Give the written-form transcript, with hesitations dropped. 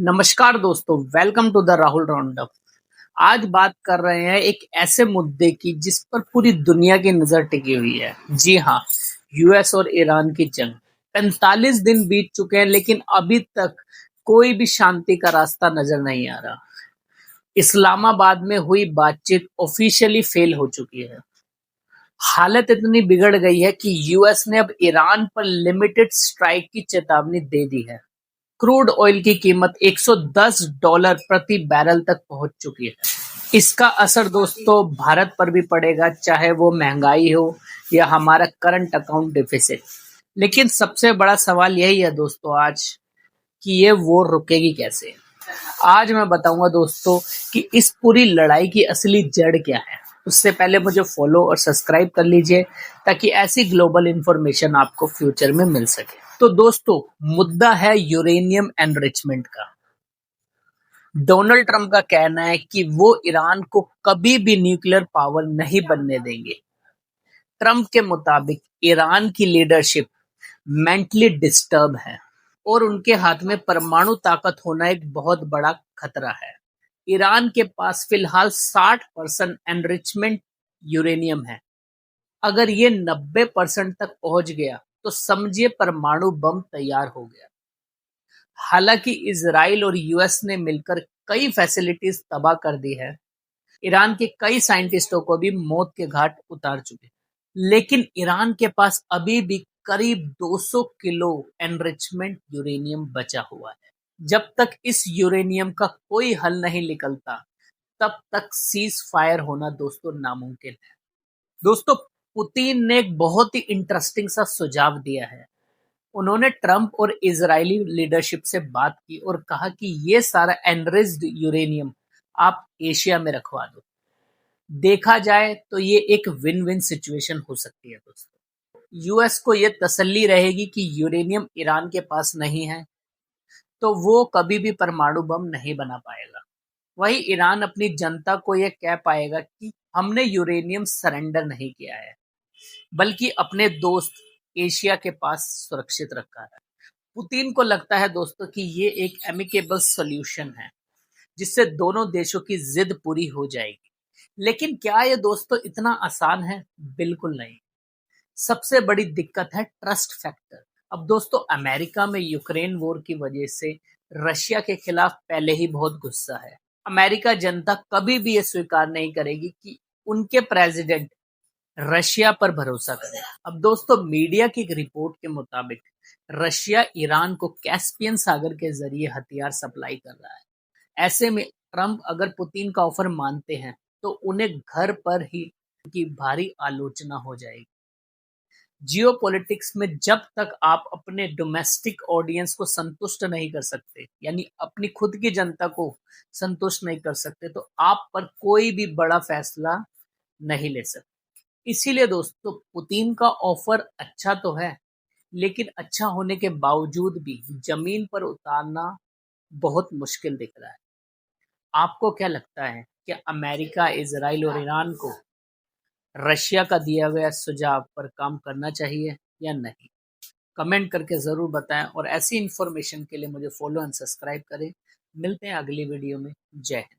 नमस्कार दोस्तों, welcome to the Rahul roundup. आज बात कर रहे हैं एक ऐसे मुद्दे की जिस पर पूरी दुनिया की नजर टिकी हुई है। जी हाँ, यूएस और ईरान की जंग। 45 दिन बीत चुके हैं लेकिन अभी तक कोई भी शांति का रास्ता नजर नहीं आ रहा। इस्लामाबाद में हुई बातचीत ऑफिशियली फेल हो चुकी है। हालत इतनी बिगड़ गई है कि यूएस ने अब ईरान पर लिमिटेड स्ट्राइक की चेतावनी दे दी है। क्रूड ऑयल की कीमत $110 प्रति बैरल तक पहुंच चुकी है। इसका असर दोस्तों भारत पर भी पड़ेगा, चाहे वो महंगाई हो या हमारा करंट अकाउंट डिफिसिट। लेकिन सबसे बड़ा सवाल यही है दोस्तों आज कि ये वॉर रुकेगी कैसे। आज मैं बताऊंगा दोस्तों कि इस पूरी लड़ाई की असली जड़ क्या है। उससे पहले मुझे फॉलो और सब्सक्राइब कर लीजिए ताकि ऐसी ग्लोबल इंफॉर्मेशन आपको फ्यूचर में मिल सके। तो दोस्तों, मुद्दा है यूरेनियम एनरिचमेंट का। डोनाल्ड ट्रंप का कहना है कि वो ईरान को कभी भी न्यूक्लियर पावर नहीं बनने देंगे। ट्रंप के मुताबिक ईरान की लीडरशिप मेंटली डिस्टर्ब है और उनके हाथ में परमाणु ताकत होना एक बहुत बड़ा खतरा है। ईरान के पास फिलहाल 60% एनरिचमेंट यूरेनियम है। अगर ये 90% तक पहुंच गया तो समझिए परमाणु बम तैयार हो गया। हालांकि इजराइल और यूएस ने मिलकर कई फैसिलिटीज तबाह कर दी है। ईरान के कई साइंटिस्टों को भी मौत के घाट उतार चुके हैं। लेकिन ईरान के पास अभी भी करीब 200 किलो एनरिचमेंट यूरेनियम बचा हुआ है। जब तक इस यूरेनियम का कोई हल नहीं निकलता तब तक सीज फायर होना दोस्तों नामुमकिन है। दोस्तों, पुतिन ने एक बहुत ही इंटरेस्टिंग सा सुझाव दिया है। उन्होंने ट्रंप और इजरायली लीडरशिप से बात की और कहा कि ये सारा एनरिच्ड यूरेनियम आप एशिया में रखवा दो। देखा जाए तो ये एक विन विन सिचुएशन हो सकती है दोस्तों। यूएस को ये तसल्ली रहेगी कि यूरेनियम ईरान के पास नहीं है तो वो कभी भी परमाणु बम नहीं बना पाएगा। वही ईरान अपनी जनता को यह कह पाएगा कि हमने यूरेनियम सरेंडर नहीं किया है, बल्कि अपने दोस्त एशिया के पास सुरक्षित रखा है। पुतिन को लगता है दोस्तों कि ये एक एमिकेबल सॉल्यूशन है जिससे दोनों देशों की जिद पूरी हो जाएगी। लेकिन क्या ये दोस्तों इतना आसान है? बिल्कुल नहीं। सबसे बड़ी दिक्कत है ट्रस्ट फैक्टर। अब दोस्तों, अमेरिका में यूक्रेन वॉर की वजह से रशिया के खिलाफ पहले ही बहुत गुस्सा है। अमेरिका जनता कभी भी ये स्वीकार नहीं करेगी कि उनके प्रेसिडेंट रशिया पर भरोसा करें। अब दोस्तों, मीडिया की एक रिपोर्ट के मुताबिक रशिया ईरान को कैस्पियन सागर के जरिए हथियार सप्लाई कर रहा है। ऐसे में ट्रंप अगर पुतिन का ऑफर मानते हैं तो उन्हें घर पर ही उनकी भारी आलोचना हो जाएगी। जियोपॉलिटिक्स में जब तक आप अपने डोमेस्टिक ऑडियंस को संतुष्ट नहीं कर सकते, यानी अपनी खुद की जनता को संतुष्ट नहीं कर सकते, तो आप पर कोई भी बड़ा फैसला नहीं ले सकते। इसीलिए दोस्तों, पुतिन का ऑफर अच्छा तो है, लेकिन अच्छा होने के बावजूद भी जमीन पर उतारना बहुत मुश्किल दिख रहा है। आपको क्या लगता है कि अमेरिका, इजराइल और ईरान को रशिया का दिया गया सुझाव पर काम करना चाहिए या नहीं? कमेंट करके ज़रूर बताएं और ऐसी इन्फॉर्मेशन के लिए मुझे फॉलो एंड सब्सक्राइब करें। मिलते हैं अगली वीडियो में। जय हिंद।